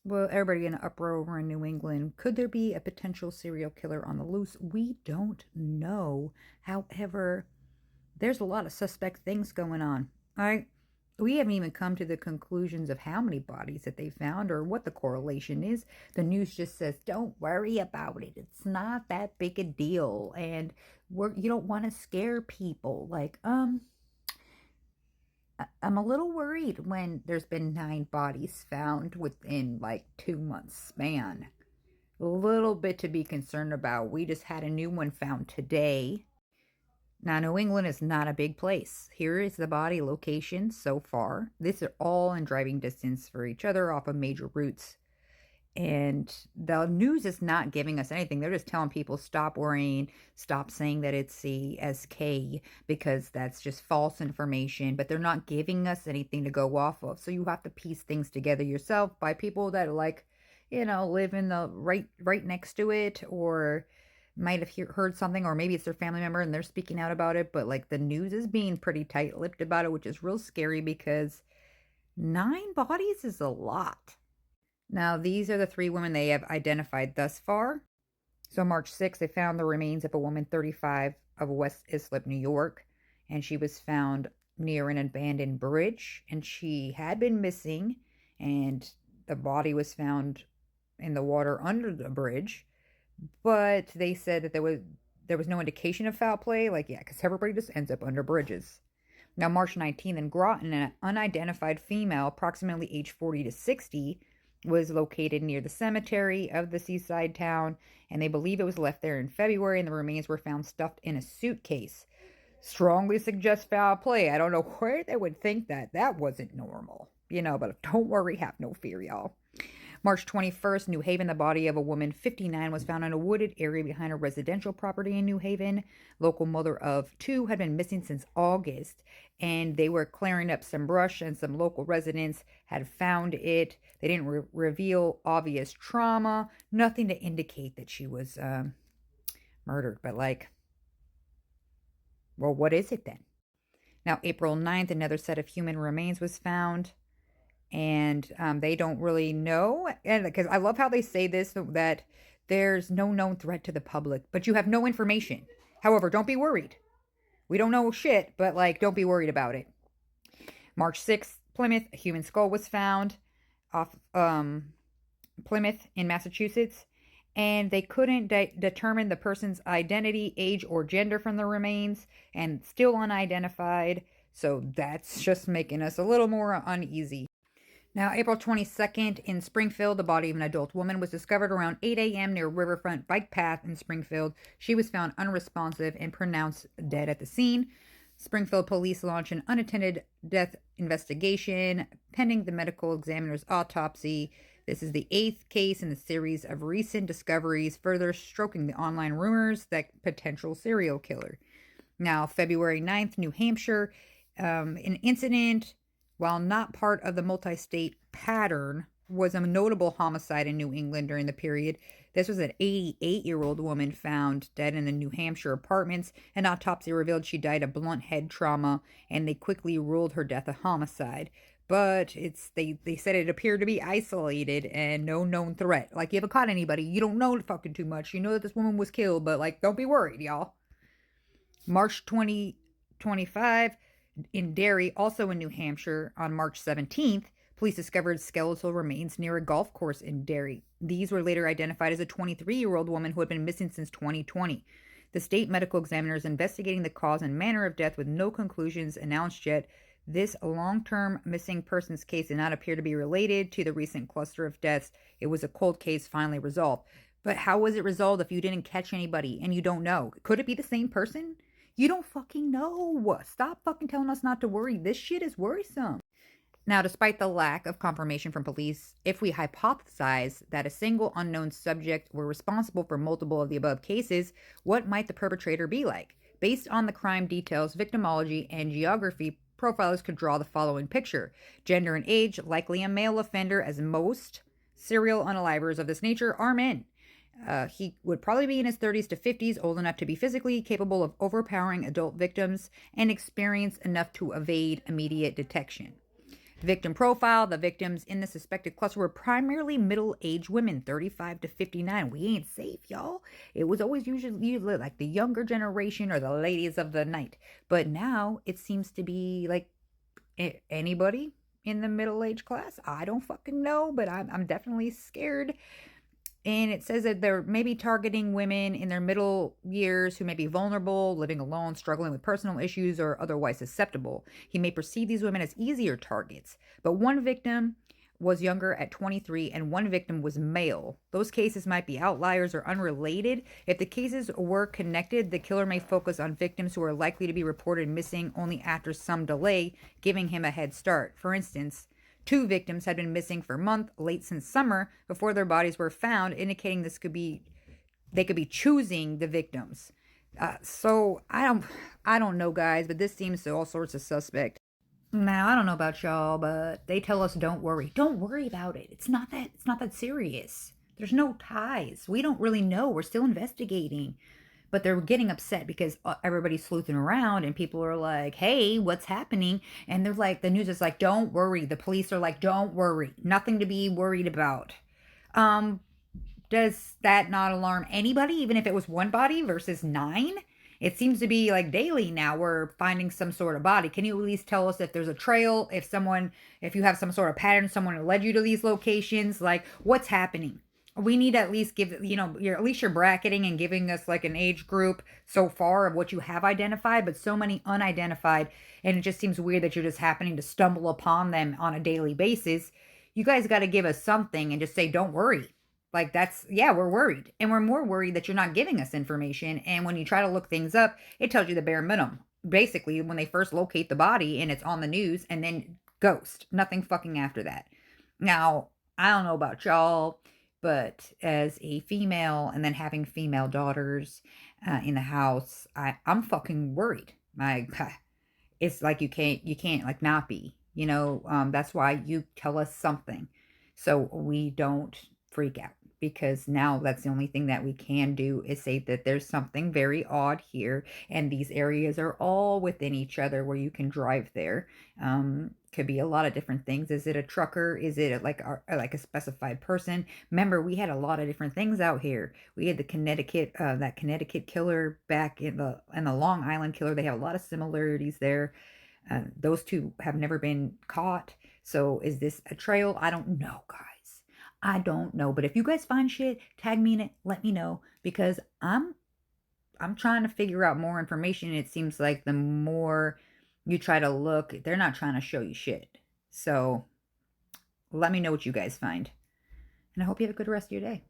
Well, everybody in an uproar over in New England. Could there be a potential serial killer on the loose? We don't know. However, there's a lot of suspect things going on. All right. We haven't even come to the conclusions of how many bodies that they found or what the correlation is. The news just says, don't worry about it. It's not that big a deal. And you don't want to scare people. I'm a little worried when there's been 9 bodies found within like 2 months span. A little bit to be concerned about. We just had a new one found today. Now, New England is not a big place. Here is the body location so far. These are all in driving distance for each other off of major routes. And the news is not giving us anything. They're just telling people stop worrying, stop saying that it's CSK because that's just false information. But they're not giving us anything to go off of. So you have to piece things together yourself by people that live in the right next to it, or might have heard something, or maybe it's their family member and they're speaking out about it. But like the news is being pretty tight-lipped about it, which is real scary because 9 bodies is a lot. Now, these are the 3 women they have identified thus far. So, March 6th, they found the remains of a woman 35 of West Islip, New York, and she was found near an abandoned bridge, and she had been missing, and the body was found in the water under the bridge. But they said that there was no indication of foul play, because everybody just ends up under bridges. Now, March 19th in Groton, an unidentified female, approximately age 40 to 60, was located near the cemetery of the seaside town, and they believe it was left there in February, and the remains were found stuffed in a suitcase. Strongly suggests foul play. I don't know where they would think that. That wasn't normal. But don't worry, have no fear, y'all. March 21st, New Haven, the body of a woman 59 was found in a wooded area behind a residential property in New Haven. Local mother of 2 had been missing since August, and they were clearing up some brush, and some local residents had found it. They didn't reveal obvious trauma, nothing to indicate that she was murdered. But well, what is it then? Now, April 9th, another set of human remains was found, and they don't really know. And because I love how they say this, that there's no known threat to the public, but you have no information. However, don't be worried. We don't know shit, but don't be worried about it. March 6th, Plymouth, a human skull was found off Plymouth in Massachusetts, and they couldn't determine the person's identity, age, or gender from the remains, and still unidentified. So that's just making us a little more uneasy. Now, April 22nd in Springfield, the body of an adult woman was discovered around 8 a.m. near Riverfront Bike Path in Springfield. She was found unresponsive and pronounced dead at the scene. Springfield police launched an unattended death investigation pending the medical examiner's autopsy. This is the 8th case in the series of recent discoveries, further stoking the online rumors that potential serial killer. Now, February 9th, New Hampshire, an incident, while not part of the multi-state pattern, was a notable homicide in New England during the period. This was an 88-year-old woman found dead in the New Hampshire apartments. An autopsy revealed she died of blunt head trauma, and they quickly ruled her death a homicide. But they said it appeared to be isolated and no known threat. You haven't caught anybody. You don't know fucking too much. You know that this woman was killed, but don't be worried, y'all. March 2025 in Derry, also in New Hampshire, on March 17th, police discovered skeletal remains near a golf course in Derry. These were later identified as a 23-year-old woman who had been missing since 2020. The state medical examiner is investigating the cause and manner of death with no conclusions announced yet. This long-term missing persons case did not appear to be related to the recent cluster of deaths. It was a cold case finally resolved. But how was it resolved if you didn't catch anybody and you don't know? Could it be the same person? You don't fucking know. Stop fucking telling us not to worry. This shit is worrisome. Now, despite the lack of confirmation from police, if we hypothesize that a single unknown subject were responsible for multiple of the above cases, what might the perpetrator be like? Based on the crime details, victimology, and geography, profilers could draw the following picture. Gender and age, likely a male offender, as most serial unalivers of this nature are men. He would probably be in his 30s to 50s, old enough to be physically capable of overpowering adult victims and experienced enough to evade immediate detection. Victim profile: the victims in the suspected cluster were primarily middle-aged women, 35 to 59. We ain't safe, y'all. It was always usually like the younger generation or the ladies of the night. But now it seems to be like anybody in the middle-aged class. I don't fucking know, but I'm definitely scared. And it says that they're maybe targeting women in their middle years who may be vulnerable, living alone, struggling with personal issues, or otherwise susceptible. He may perceive these women as easier targets. But one victim was younger at 23 and one victim was male. Those cases might be outliers or unrelated. If the cases were connected, the killer may focus on victims who are likely to be reported missing only after some delay, giving him a head start. For instance, two victims had been missing for months, late since summer, before their bodies were found, indicating they could be choosing the victims. So I don't know, guys, but this seems to all sorts of suspect. Now I don't know about y'all, but they tell us don't worry. Don't worry about it. It's not that serious. There's no ties. We don't really know. We're still investigating. But they're getting upset because everybody's sleuthing around and people are like, hey, what's happening? And they're like, the news is like, don't worry. The police are like, don't worry. Nothing to be worried about. Um, does that not alarm anybody, even if it was one body versus nine? It seems to be like daily now we're finding some sort of body. Can you at least tell us if there's a trail, if you have some sort of pattern, someone led you to these locations, like what's happening? We need to at least give, at least you're bracketing and giving us like an age group so far of what you have identified, but so many unidentified. And it just seems weird that you're just happening to stumble upon them on a daily basis. You guys got to give us something and just say, don't worry. Like that's, yeah, we're worried. And we're more worried that you're not giving us information. And when you try to look things up, it tells you the bare minimum. Basically, when they first locate the body and it's on the news and then ghost, nothing fucking after that. Now, I don't know about y'all, but as a female and then having female daughters in the house, I'm fucking worried. My it's like you can't like not be, that's why you tell us something so we don't freak out, because now that's the only thing that we can do is say that there's something very odd here, and these areas are all within each other where you can drive there. Could be a lot of different things. Is it a trucker? Is it like a specified person? Remember, we had a lot of different things out here. We had the Connecticut, that Connecticut killer back in the Long Island killer. They have a lot of similarities there. Those two have never been caught. So is this a trail? I don't know, guys. I don't know. But if you guys find shit, tag me in it. Let me know, because I'm trying to figure out more information. It seems like the more you try to look, they're not trying to show you shit. So let me know what you guys find. And I hope you have a good rest of your day.